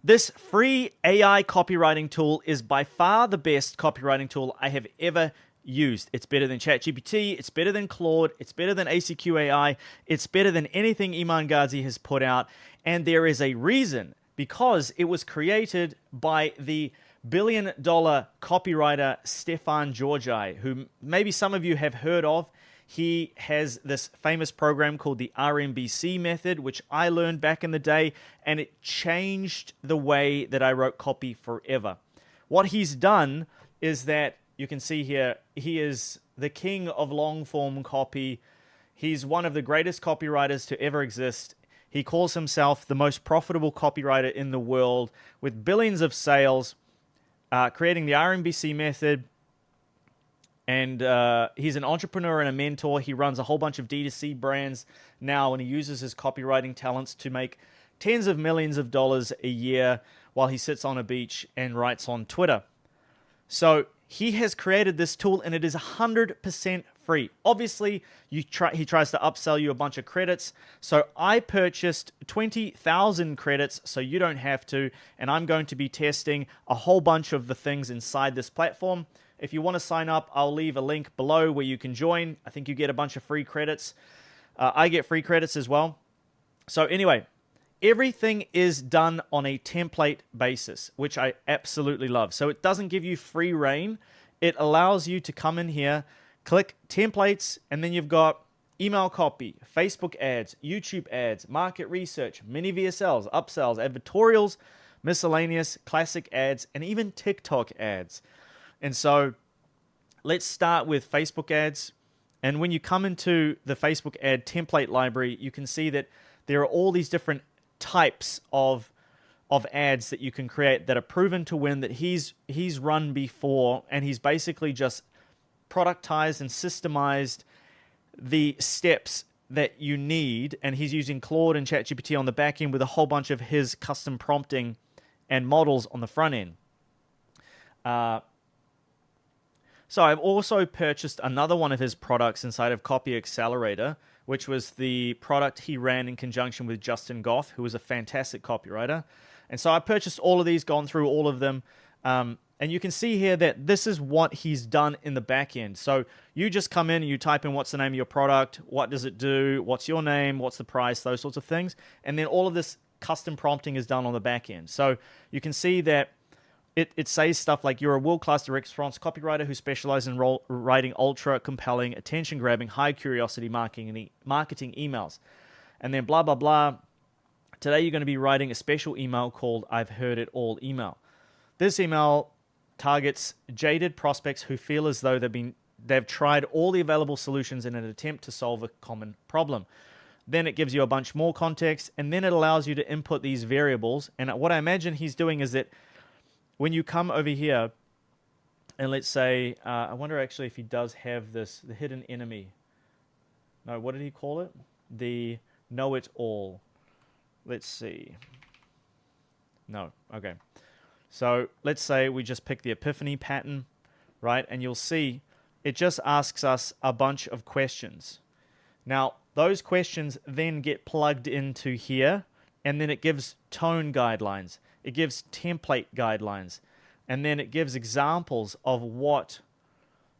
This free AI copywriting tool is by far the best copywriting tool I have ever used. It's better than ChatGPT, it's better than Claude, it's better than ACQ AI, it's better than anything Iman Ghazi has put out, and there is a reason, because it was created by the billion-dollar copywriter Stefan Georgi, who maybe some of you have heard of. He has this famous program called the RMBC method, which I learned back in the day, and it changed the way that I wrote copy forever. What he's done is that, you can see here, he is the king of long-form copy. He's one of the greatest copywriters to ever exist. He calls himself the most profitable copywriter in the world, with billions of sales, creating the RMBC method. And he's an entrepreneur and a mentor. He runs a whole bunch of D2C brands now, and he uses his copywriting talents to make tens of millions of dollars a year while he sits on a beach and writes on Twitter. So he has created this tool, and it is 100% free. Obviously, he tries to upsell you a bunch of credits. So I purchased 20,000 credits so you don't have to, and I'm going to be testing a whole bunch of the things inside this platform. If you want to sign up, I'll leave a link below where you can join. I think you get a bunch of free credits. I get free credits as well. So anyway, everything is done on a template basis, which I absolutely love. So it doesn't give you free reign. It allows you to come in here, click templates, and then you've got email copy, Facebook ads, YouTube ads, market research, mini VSLs, upsells, advertorials, miscellaneous, classic ads, and even TikTok ads. And so let's start with Facebook ads. And when you come into the Facebook ad template library, you can see that there are all these different types of ads that you can create that are proven to win, that he's run before, and he's basically just productized and systemized the steps that you need, and he's using Claude and ChatGPT on the back end with a whole bunch of his custom prompting and models on the front end. So I've also purchased another one of his products inside of Copy Accelerator, which was the product he ran in conjunction with Justin Goff, who was a fantastic copywriter. And so I purchased all of these, gone through all of them. And you can see here that this is what he's done in the back end. So you just come in and you type in what's the name of your product, what does it do, what's your name, what's the price, those sorts of things. And then all of this custom prompting is done on the back end. So you can see that it says stuff like, you're a world-class direct response copywriter who specializes in writing ultra-compelling, attention-grabbing, high-curiosity marketing emails. And then blah, blah, blah. Today you're going to be writing a special email called I've Heard It All email. This email targets jaded prospects who feel as though they've tried all the available solutions in an attempt to solve a common problem. Then it gives you a bunch more context, and then it allows you to input these variables. And what I imagine he's doing is that when you come over here, and let's say, I wonder actually if he does have this, the hidden enemy. No, what did he call it? The know-it-all. Let's see. No, okay. So let's say we just pick the epiphany pattern, right? And you'll see it just asks us a bunch of questions. Now, those questions then get plugged into here, and then it gives tone guidelines. It gives template guidelines, and then it gives examples of what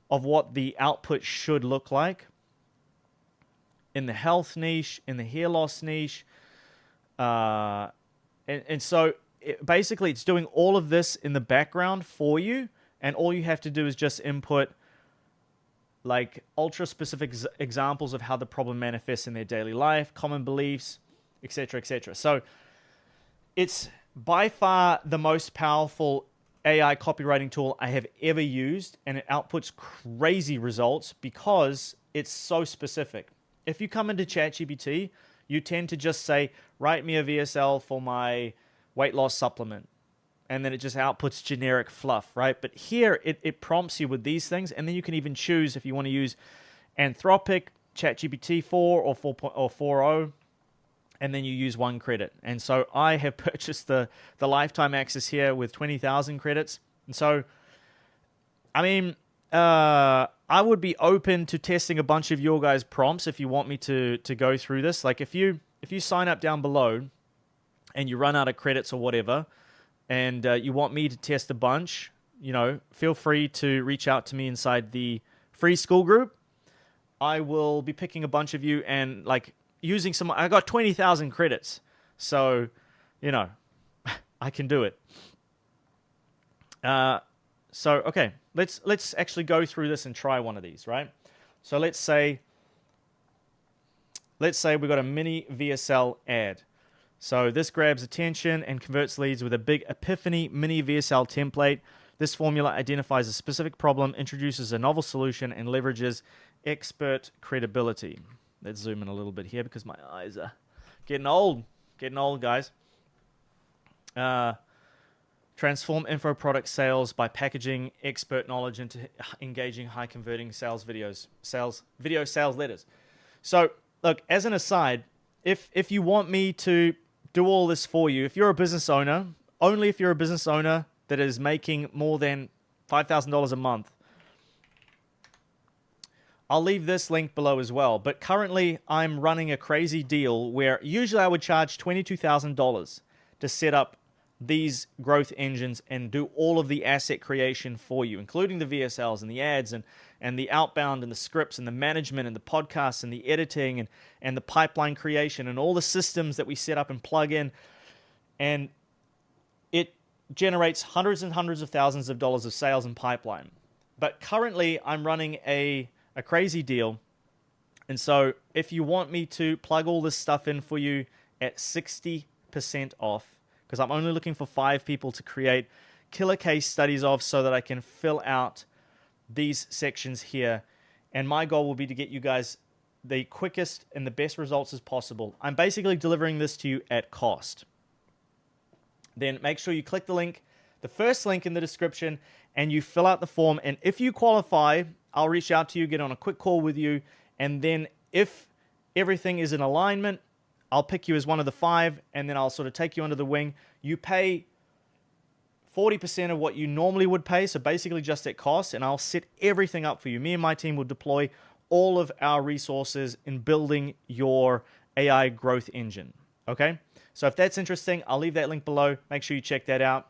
the output should look like in the health niche, in the hair loss niche, and so basically it's doing all of this in the background for you, and all you have to do is just input like ultra specific examples of how the problem manifests in their daily life, common beliefs, etc., etc. So it's by far the most powerful AI copywriting tool I have ever used, and it outputs crazy results because it's so specific. If you come into ChatGPT, you tend to just say, write me a VSL for my weight loss supplement, and then it just outputs generic fluff, right? But here, it prompts you with these things, and then you can even choose if you want to use Anthropic, ChatGPT 4 or 4.0, and then you use 1 credit. And so I have purchased the lifetime access here with 20,000 credits. And so, I mean, I would be open to testing a bunch of your guys' prompts if you want me to go through this. Like if you sign up down below and you run out of credits or whatever, and you want me to test a bunch, feel free to reach out to me inside the free school group. I will be picking a bunch of you and like using some. I got 20,000 credits, so I can do it. So okay, let's actually go through this and try one of these, right? So let's say we got a mini VSL ad. So this grabs attention and converts leads with a big epiphany mini VSL template. This formula identifies a specific problem, introduces a novel solution, and leverages expert credibility. Let's zoom in a little bit here because my eyes are getting old, guys. Transform info product sales by packaging expert knowledge into engaging high converting sales videos, video sales letters. So look, as an aside, if you want me to do all this for you, if you're a business owner, only if you're a business owner that is making more than $5,000 a month, I'll leave this link below as well. But currently, I'm running a crazy deal where usually I would charge $22,000 to set up these growth engines and do all of the asset creation for you, including the VSLs and the ads and the outbound and the scripts and the management and the podcasts and the editing and the pipeline creation and all the systems that we set up and plug in. And it generates hundreds and hundreds of thousands of dollars of sales and pipeline. But currently, I'm running a crazy deal. And so if you want me to plug all this stuff in for you at 60% off, because I'm only looking for 5 people to create killer case studies of so that I can fill out these sections here. And my goal will be to get you guys the quickest and the best results as possible. I'm basically delivering this to you at cost. Then make sure you click the link, the first link in the description, and you fill out the form. And if you qualify, I'll reach out to you, get on a quick call with you. And then if everything is in alignment, I'll pick you as one of the 5, and then I'll sort of take you under the wing. You pay 40% of what you normally would pay, so basically just at cost, and I'll set everything up for you. Me and my team will deploy all of our resources in building your AI growth engine, okay? So if that's interesting, I'll leave that link below. Make sure you check that out.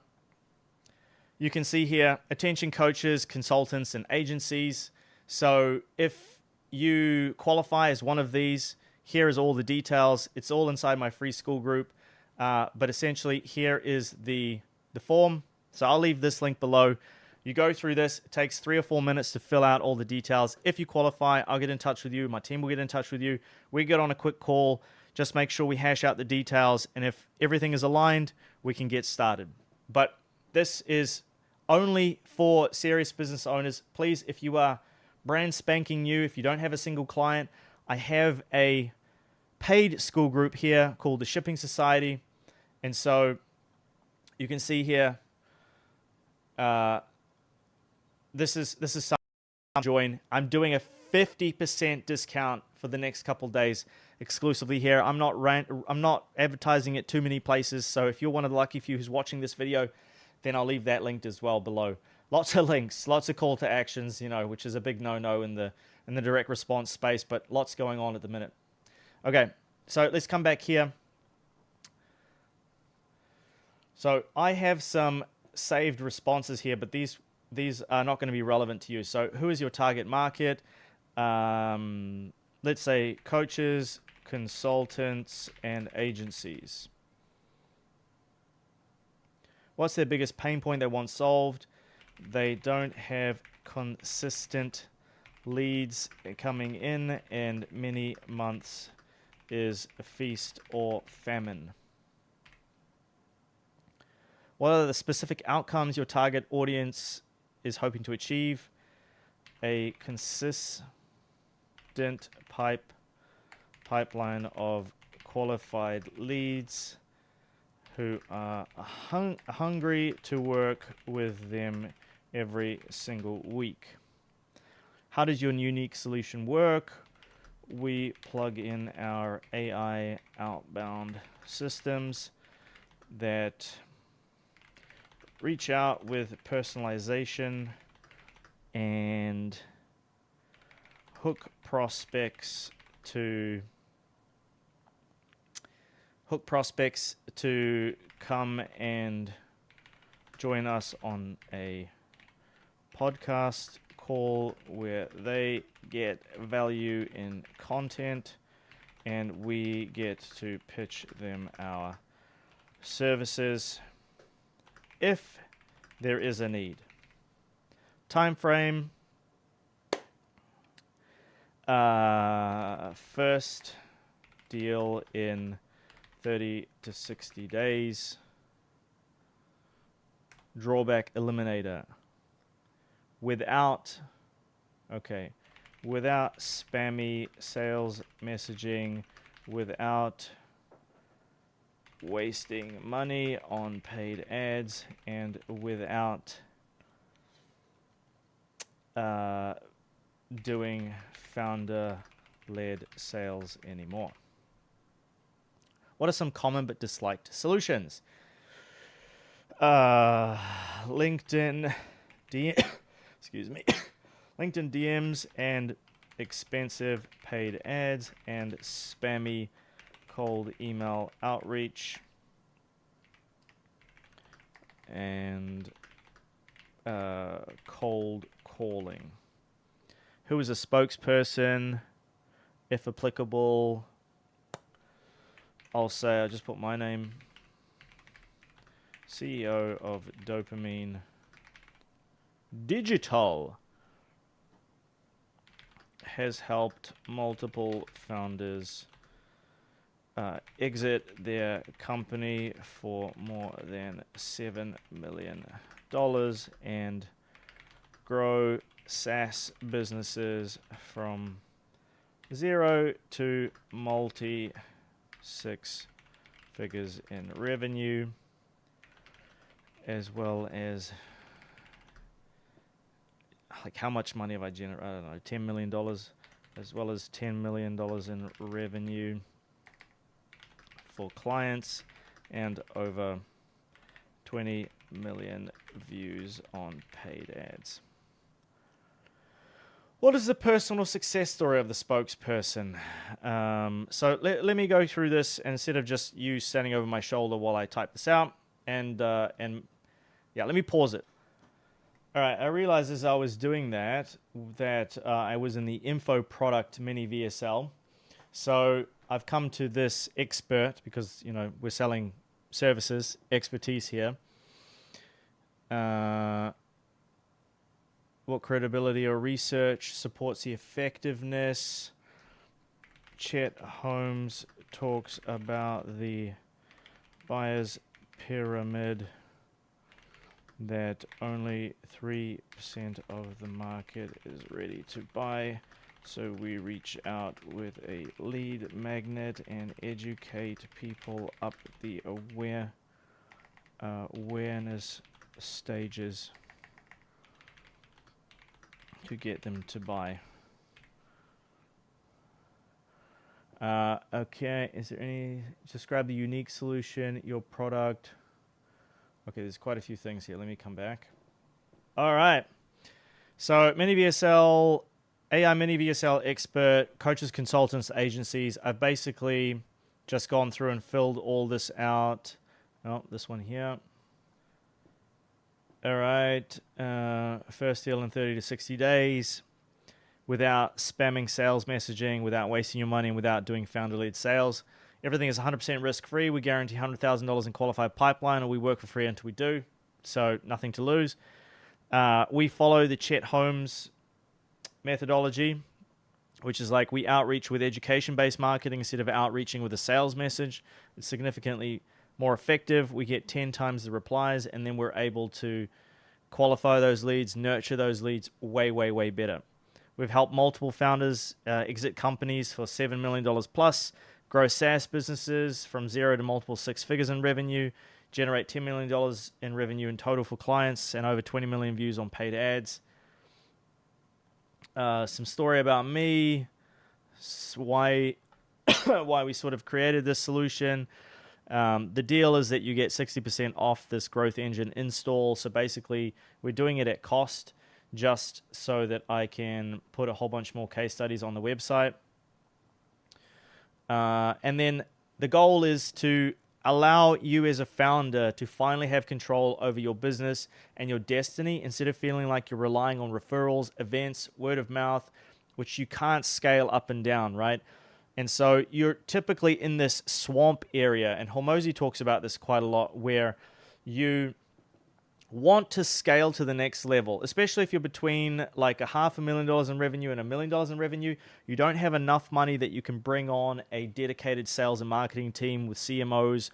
You can see here, attention coaches, consultants, and agencies. So if you qualify as one of these, here is all the details. It's all inside my free school group. But essentially, here is the form. So I'll leave this link below. You go through this. It takes 3 or 4 minutes to fill out all the details. If you qualify, I'll get in touch with you. My team will get in touch with you. We get on a quick call. Just make sure we hash out the details. And if everything is aligned, we can get started. But this is only for serious business owners. Please, if you are brand spanking new, if you don't have a single client, I have a paid school group here called the Shipping Society. And so you can see here, this is something to join. I'm doing a 50% discount for the next couple days exclusively here. I'm not advertising it too many places. So if you're one of the lucky few who's watching this video, then I'll leave that linked as well below. Lots of links, lots of call to actions, which is a big no-no in the direct response space, but lots going on at the minute. Okay, so let's come back here. So I have some saved responses here, but these are not going to be relevant to you. So who is your target market? Let's say coaches, consultants, and agencies. What's their biggest pain point they want solved? They don't have consistent leads coming in, and many months is a feast or famine. What are the specific outcomes your target audience is hoping to achieve? A consistent pipeline of qualified leads who are hungry to work with them every single week. How does your unique solution work? We plug in our AI outbound systems that reach out with personalization and hook prospects to come and join us on a podcast call where they get value in content and we get to pitch them our services if there is a need. Time frame. First deal in 30 to 60 days. Drawback eliminator. Without spammy sales messaging, without wasting money on paid ads, and without doing founder-led sales anymore. What are some common but disliked solutions? LinkedIn LinkedIn DMs and expensive paid ads and spammy cold email outreach and cold calling. Who is a spokesperson? If applicable, I'll just put my name. CEO of Dopamine Digital has helped multiple founders exit their company for more than $7 million and grow SaaS businesses from 0 to multi-six figures in revenue, as well as how much money have I generated? I don't know, $10 million, as well as $10 million in revenue for clients and over 20 million views on paid ads. What is the personal success story of the spokesperson? So let me go through this instead of just you standing over my shoulder while I type this out. And let me pause it. All right, I realized as I was doing that I was in the info product mini VSL. So I've come to this expert because, we're selling services, expertise here. What credibility or research supports the effectiveness? Chet Holmes talks about the buyer's pyramid, that only 3% of the market is ready to buy. So we reach out with a lead magnet and educate people up the awareness stages to get them to buy. Okay, is there any, describe the unique solution, your product. Okay, there's quite a few things here. Let me come back. All right. So mini VSL, AI mini VSL expert, coaches, consultants, agencies. I've basically just gone through and filled all this out. Oh, this one here. All right. First deal in 30 to 60 days without spamming sales messaging, without wasting your money, and without doing founder-led sales. Everything is 100% risk-free. We guarantee $100,000 in qualified pipeline, or we work for free until we do. So nothing to lose. We follow the Chet Holmes methodology, which is like we outreach with education-based marketing instead of outreaching with a sales message. It's significantly more effective. We get 10 times the replies, and then we're able to qualify those leads, nurture those leads way, way, way better. We've helped multiple founders exit companies for $7 million plus, grow SaaS businesses from 0 to multiple six figures in revenue, generate $10 million in revenue in total for clients, and over 20 million views on paid ads. Some story about me, why we sort of created this solution. The deal is that you get 60% off this growth engine install. So basically, we're doing it at cost just so that I can put a whole bunch more case studies on the website. And then the goal is to allow you as a founder to finally have control over your business and your destiny instead of feeling like you're relying on referrals, events, word of mouth, which you can't scale up and down, right? And so you're typically in this swamp area, and Hormozi talks about this quite a lot, where you want to scale to the next level, especially if you're between like $500,000 in revenue and $1 million in revenue. You don't have enough money that you can bring on a dedicated sales and marketing team with CMOs,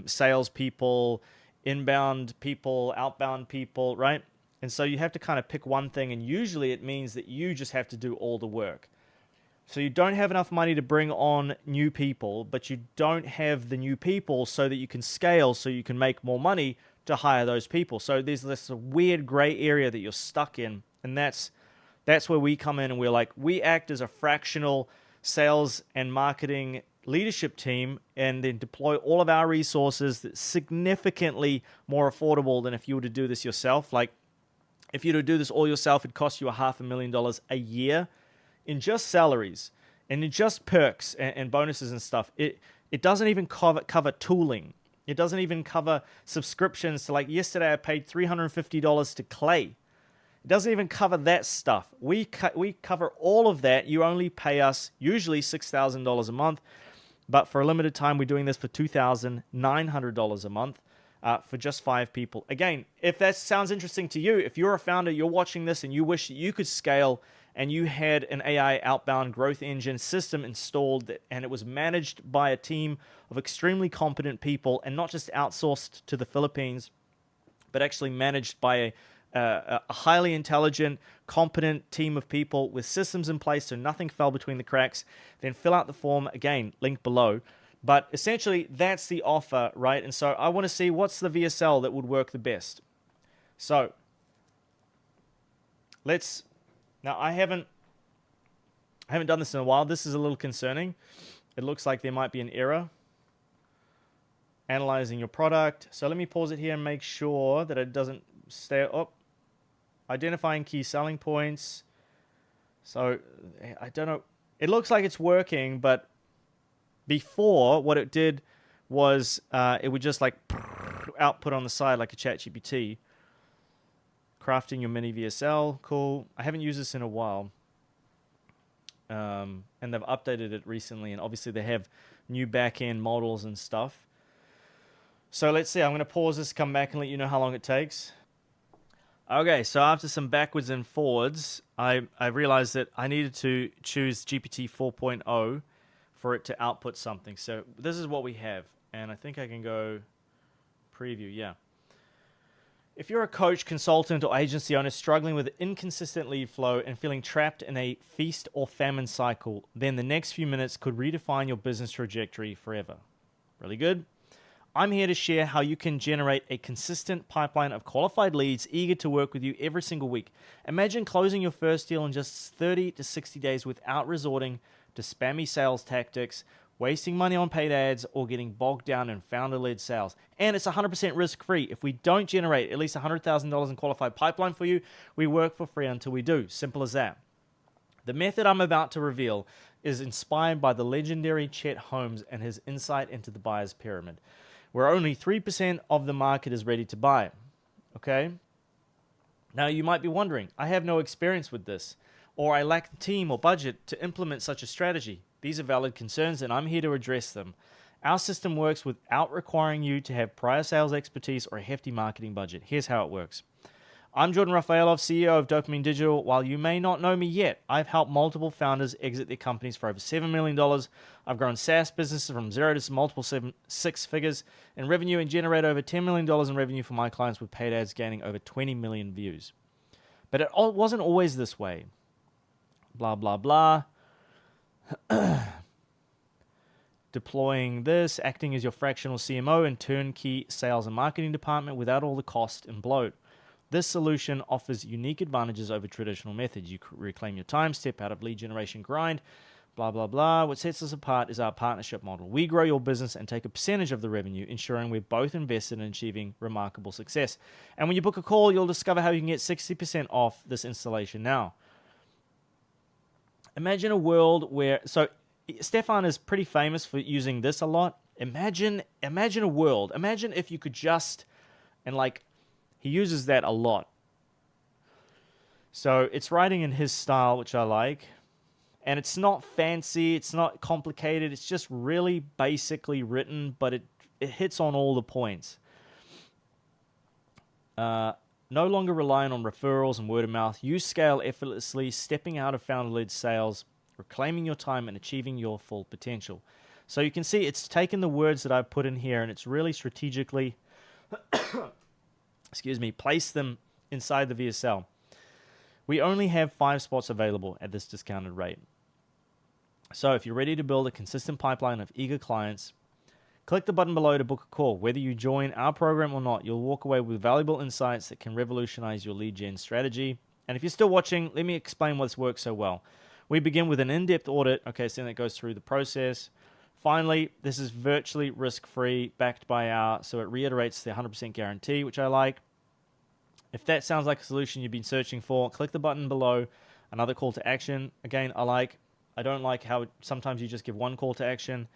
salespeople, inbound people, outbound people, right? And so you have to kind of pick one thing, and usually it means that you just have to do all the work. So you don't have enough money to bring on new people, but you don't have the new people so that you can scale, so you can make more money to hire those people. So there's this weird gray area that you're stuck in, and that's where we come in, and we're like, we act as a fractional sales and marketing leadership team and then deploy all of our resources that's significantly more affordable than if you were to do this yourself. Like, if you were to do this all yourself, it'd cost you $500,000 a year in just salaries and in just perks and bonuses and stuff. It doesn't even cover tooling. It doesn't even cover subscriptions to, like, yesterday I paid $350 to Clay. It doesn't even cover that stuff. We cover all of that. You only pay us usually $6,000 a month, but for a limited time, we're doing this for $2,900 a month for just 5 people. Again, if that sounds interesting to you, if you're a founder, you're watching this and you wish that you could scale and you had an AI outbound growth engine system installed and it was managed by a team of extremely competent people and not just outsourced to the Philippines, but actually managed by a highly intelligent, competent team of people with systems in place so nothing fell between the cracks, then fill out the form. Again, link below. But essentially, that's the offer, right? And so I want to see what's the VSL that would work the best. So let's... Now, I haven't done this in a while. This is a little concerning. It looks like there might be an error. Analyzing your product. So let me pause it here and make sure that it doesn't stay up. Identifying key selling points. So I don't know. It looks like it's working, but before what it did was it would just like output on the side like a ChatGPT. Crafting your mini VSL, cool. I haven't used this in a while. And they've updated it recently, and obviously they have new back-end models and stuff. So let's see, I'm going to pause this, come back and let you know how long it takes. Okay, so after some backwards and forwards, I realized that I needed to choose GPT 4.0 for it to output something. So this is what we have, and I think I can go preview, yeah. If you're a coach, consultant, or agency owner struggling with inconsistent lead flow and feeling trapped in a feast or famine cycle, then the next few minutes could redefine your business trajectory forever. Really good? I'm here to share how you can generate a consistent pipeline of qualified leads eager to work with you every single week. Imagine closing your first deal in just 30 to 60 days without resorting to spammy sales tactics, wasting money on paid ads, or getting bogged down in founder-led sales. And it's 100% risk-free. If we don't generate at least $100,000 in qualified pipeline for you, we work for free until we do. Simple as that. The method I'm about to reveal is inspired by the legendary Chet Holmes and his insight into the buyer's pyramid, where only 3% of the market is ready to buy. Okay? Now, you might be wondering, I have no experience with this, or I lack the team or budget to implement such a strategy. These are valid concerns, and I'm here to address them. Our system works without requiring you to have prior sales expertise or a hefty marketing budget. Here's how it works. I'm Jordan Rafaelov, CEO of Dopamine Digital. While you may not know me yet, I've helped multiple founders exit their companies for over $7 million. I've grown SaaS businesses from 0 to multiple 6 figures in revenue and generate over $10 million in revenue for my clients with paid ads gaining over 20 million views. But it wasn't always this way. Blah, blah, blah. Deploying this, acting as your fractional CMO and turnkey sales and marketing department without all the cost and bloat. This solution offers unique advantages over traditional methods. You reclaim your time, step out of lead generation grind, blah, blah, blah. What sets us apart is our partnership model. We grow your business and take a percentage of the revenue, ensuring we're both invested in achieving remarkable success. And when you book a call, you'll discover how you can get 60% off this installation now. Imagine a world where... So Stefan is pretty famous for using this a lot. Imagine a world. Imagine if you could just, and like, he uses that a lot. So it's writing in his style, which I like. And it's not fancy, it's not complicated, it's just really basically written, but it hits on all the points. No longer relying on referrals and word of mouth. You scale effortlessly, stepping out of founder-led sales, reclaiming your time, and achieving your full potential. So you can see it's taken the words that I've put in here and it's really strategically, placed them inside the VSL. We only have 5 spots available at this discounted rate. So if you're ready to build a consistent pipeline of eager clients, click the button below to book a call. Whether you join our program or not, you'll walk away with valuable insights that can revolutionize your lead gen strategy. And if you're still watching, let me explain what's worked so well. We begin with an in-depth audit. Okay, so then it goes through the process. Finally, this is virtually risk-free, backed by our, so it reiterates the 100% guarantee, which I like. If that sounds like a solution you've been searching for, click the button below. Another call to action. Again, I don't like how sometimes you just give one call to action.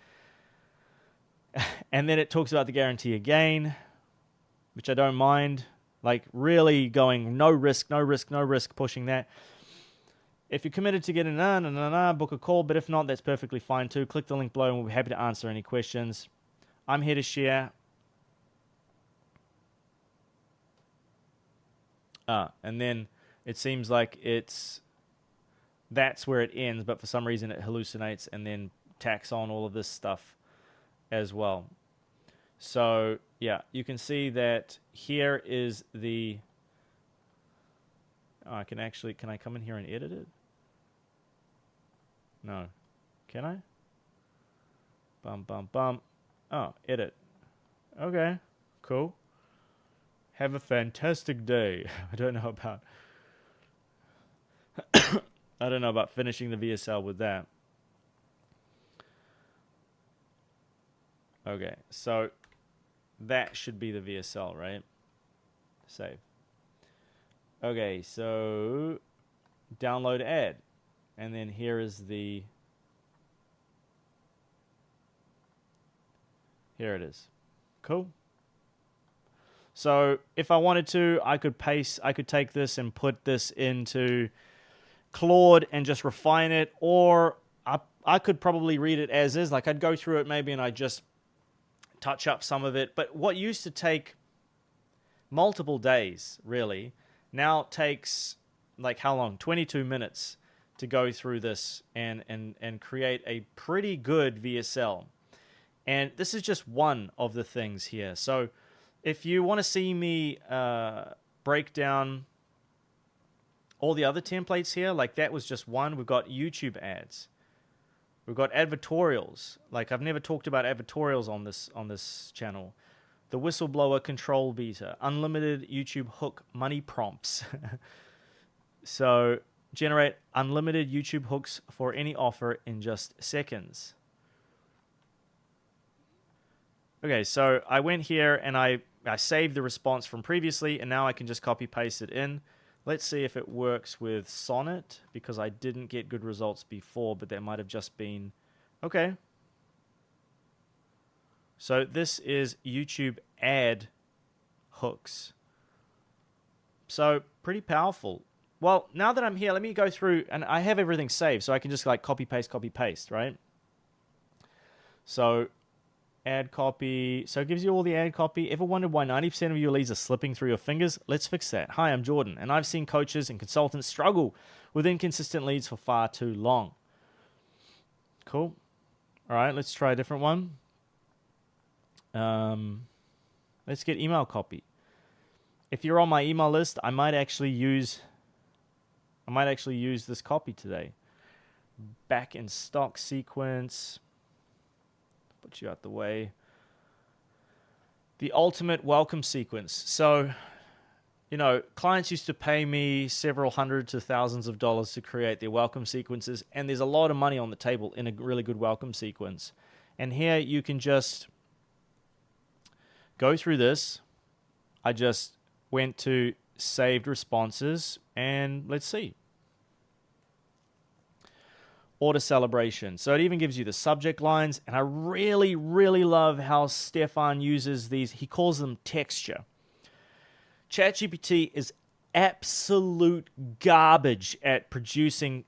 And then it talks about the guarantee again, which I don't mind. Like really going no risk, pushing that. If you're committed to getting book a call. But if not, that's perfectly fine too. Click the link below and we'll be happy to answer any questions. I'm here to share. And then it seems like that's where it ends, but for some reason it hallucinates and then tacks on all of this stuff as well. So yeah, you can see that here is the, can I come in here and edit it? No. Can I? Bum. Oh, edit. Okay, cool. Have a fantastic day. I don't know about finishing the VSL with that. Okay, so that should be the VSL, right? Save. Okay, so download ad. And then here it is. Cool. So if I wanted to, I could take this and put this into Claude and just refine it, or I could probably read it as is. Like I'd go through it maybe and I'd just touch up some of it. But what used to take multiple days, really, now takes like how long? 22 minutes to go through this and create a pretty good VSL. And this is just one of the things here. So if you want to see me break down all the other templates here, like that was just one. We've got YouTube ads. We've got advertorials. Like I've never talked about advertorials on this channel. The whistleblower control beta, unlimited YouTube hook money prompts. So generate unlimited YouTube hooks for any offer in just seconds. Okay, so I went here and I saved the response from previously, and now I can just copy paste it in. Let's see if it works with Sonnet, because I didn't get good results before, but that might have just been... Okay. So this is YouTube ad hooks. So pretty powerful. Well, now that I'm here, let me go through, and I have everything saved, so I can just like copy, paste, right? So ad copy. So it gives you all the ad copy. Ever wondered why 90% of your leads are slipping through your fingers? Let's fix that. Hi, I'm Jordan, and I've seen coaches and consultants struggle with inconsistent leads for far too long. Cool. All right, let's try a different one. Let's get email copy. If you're on my email list, I might actually use this copy today. Back in stock sequence. Put you out the way. The ultimate welcome sequence. So, clients used to pay me several hundred to thousands of dollars to create their welcome sequences, and there's a lot of money on the table in a really good welcome sequence. And here you can just go through this. I just went to saved responses, and let's see. Order celebration. So it even gives you the subject lines. And I really, really love how Stefan uses these. He calls them texture. ChatGPT is absolute garbage at producing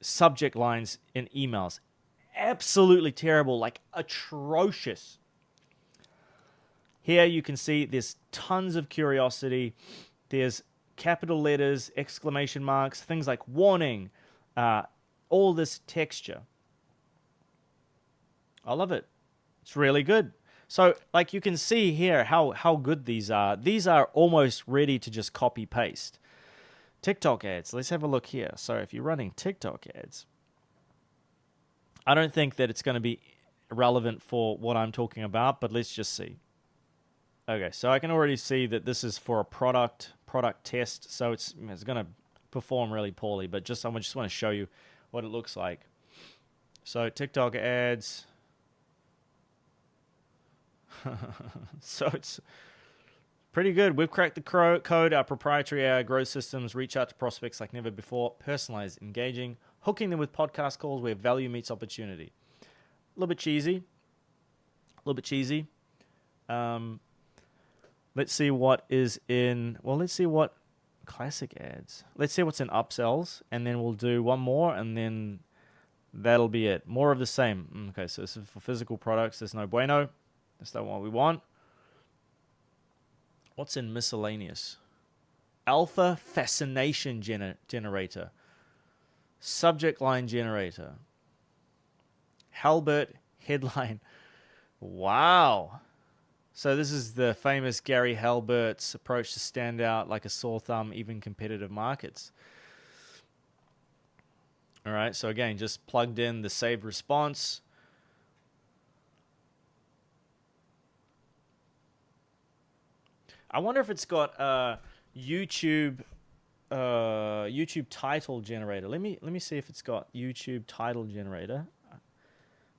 subject lines in emails. Absolutely terrible, like atrocious. Here you can see there's tons of curiosity. There's capital letters, exclamation marks, things like warning, all this texture. I love it. It's really good. So, like you can see here how good these are. These are almost ready to just copy paste. TikTok ads. Let's have a look here. So if you're running TikTok ads, I don't think that it's going to be relevant for what I'm talking about, but let's just see. Okay, so I can already see that this is for a product test, so it's going to perform really poorly, but I just want to show you what it looks like. So TikTok ads. So it's pretty good. We've cracked the code. Our proprietary AI growth systems reach out to prospects like never before. Personalized, engaging, hooking them with podcast calls where value meets opportunity. A little bit cheesy. Let's see what is in... Well, let's see what... Classic ads. Let's see what's in upsells, and then we'll do one more, and then that'll be it. More of the same. Okay, so this is for physical products. There's no bueno. That's not what we want. What's in miscellaneous? Alpha fascination generator. Subject line generator. Halbert headline. Wow. So this is the famous Gary Halbert's approach to stand out like a sore thumb, even competitive markets. All right, so again, just plugged in the saved response. I wonder if it's got a YouTube title generator. Let me see if it's got YouTube title generator.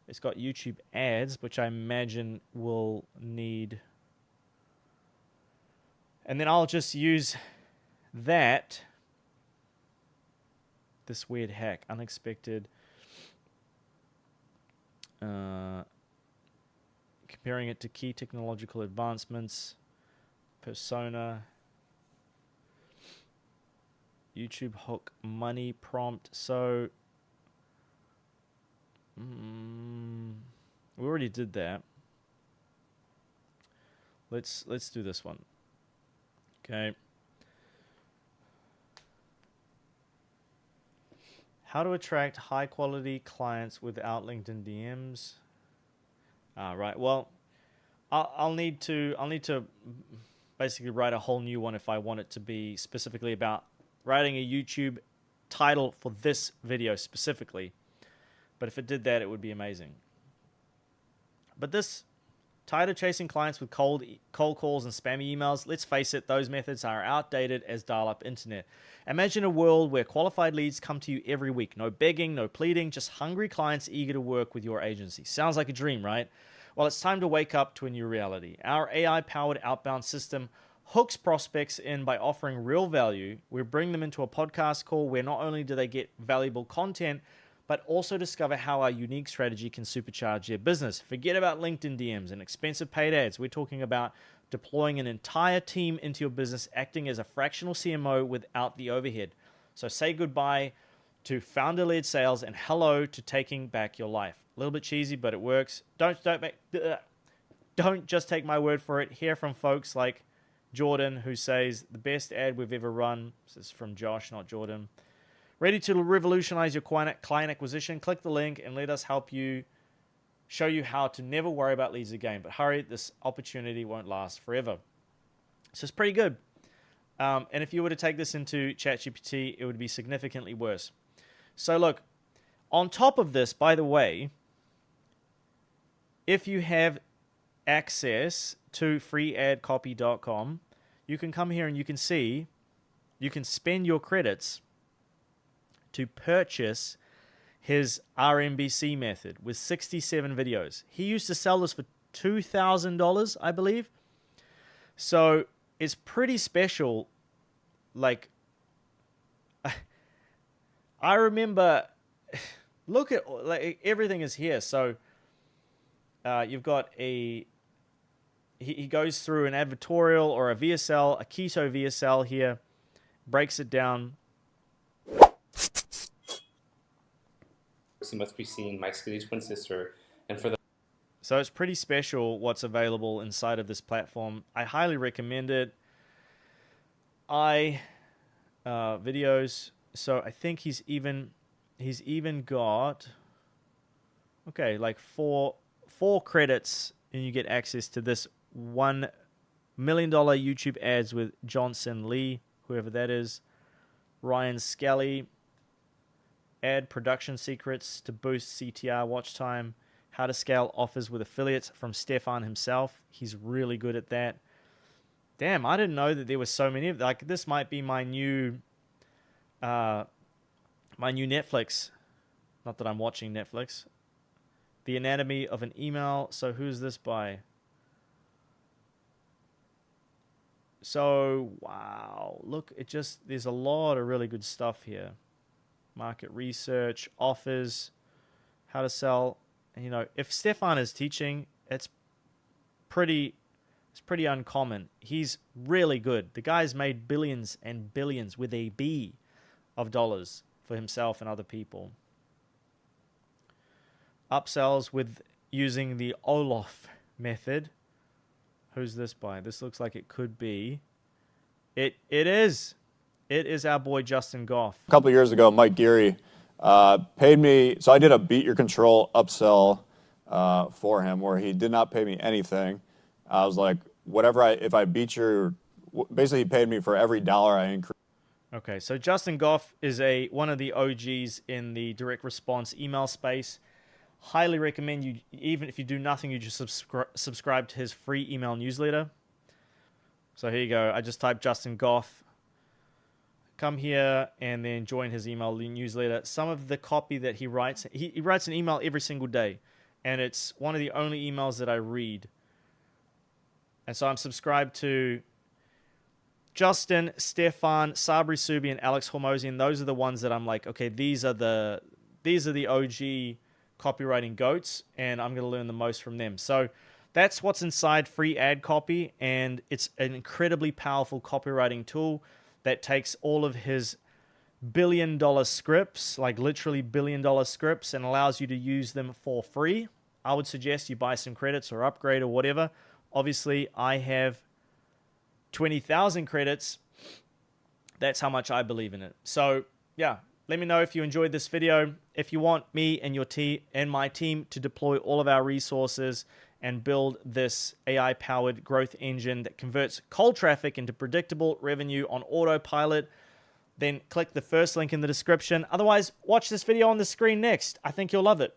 It's got YouTube ads, which I imagine will need. And then I'll just use that. This weird hack, unexpected. Comparing it to key technological advancements. Persona. YouTube hook money prompt. So we already did that. Let's do this one. Okay. How to attract high quality clients without LinkedIn DMs. Right. Well, I'll need to basically write a whole new one if I want it to be specifically about writing a YouTube title for this video specifically. But if it did that, it would be amazing. But this, tired of chasing clients with cold calls and spammy emails? Let's face it, those methods are outdated as dial-up internet. Imagine a world where qualified leads come to you every week. No begging, no pleading, just hungry clients eager to work with your agency. Sounds like a dream, right? Well, it's time to wake up to a new reality. Our AI-powered outbound system hooks prospects in by offering real value. We bring them into a podcast call where not only do they get valuable content, but also discover how our unique strategy can supercharge their business. Forget about LinkedIn DMs and expensive paid ads. We're talking about deploying an entire team into your business, acting as a fractional CMO without the overhead. So say goodbye to founder-led sales and hello to taking back your life. A little bit cheesy, but it works. Don't just take my word for it. Hear from folks like Jordan, who says the best ad we've ever run. This is from Josh, not Jordan. Ready to revolutionize your client acquisition? Click the link and let us help you show you how to never worry about leads again. But hurry, this opportunity won't last forever. So it's pretty good. And if you were to take this into ChatGPT, it would be significantly worse. So look, on top of this, by the way, if you have access to freeadcopy.com, you can come here and you can see, you can spend your credits to purchase his RMBC method with 67 videos. He used to sell this for $2,000, I believe. So it's pretty special. Like, I remember Look at, like, everything is here. So you've got a, he goes through an advertorial or a VSL, a keto VSL here, breaks it down. He must be seeing my Scooty's twin sister, and for the So it's pretty special what's available inside of this platform. I highly recommend it. Videos. So I think he's even got, okay, like four credits, and you get access to this $1 million YouTube ads with Johnson Lee, whoever that is, Ryan Skelly, ad production secrets to boost CTR watch time, how to scale offers with affiliates from Stefan himself. He's really good at that. Damn, I didn't know that there were so many of, like, this might be my new Netflix. Not that I'm watching Netflix. The Anatomy of an Email. So who's this by? So, wow. Look, there's a lot of really good stuff here. Market research, offers, how to sell. You know, if Stefan is teaching, it's pretty uncommon. He's really good. The guy's made billions and billions with a B of dollars for himself and other people. Upsells with using the Olaf method. Who's this by? This looks like it could be. It is our boy Justin Goff. A couple of years ago, Mike Geary paid me. So I did a Beat Your Control upsell for him where he did not pay me anything. I was like, if I beat your, basically he paid me for every dollar I increased. Okay, so Justin Goff is one of the OGs in the direct response email space. Highly recommend you, even if you do nothing, you just subscribe to his free email newsletter. So here you go. I just typed Justin Goff. Come here and then join his email newsletter. Some of the copy that he writes, he writes an email every single day, and it's one of the only emails that I read. And so I'm subscribed to Justin, Stefan, Sabri Subi, and Alex Hormozian. Those are the ones that I'm like, okay, these are the OG copywriting goats, and I'm going to learn the most from them. So that's what's inside free ad copy, and it's an incredibly powerful copywriting tool that takes all of his billion-dollar scripts, like literally billion-dollar scripts, and allows you to use them for free. I would suggest you buy some credits or upgrade or whatever. Obviously, I have 20,000 credits. That's how much I believe in it. So, yeah. Let me know if you enjoyed this video. If you want me and your team and my team to deploy all of our resources and build this AI-powered growth engine that converts cold traffic into predictable revenue on autopilot, then click the first link in the description. Otherwise, watch this video on the screen next. I think you'll love it.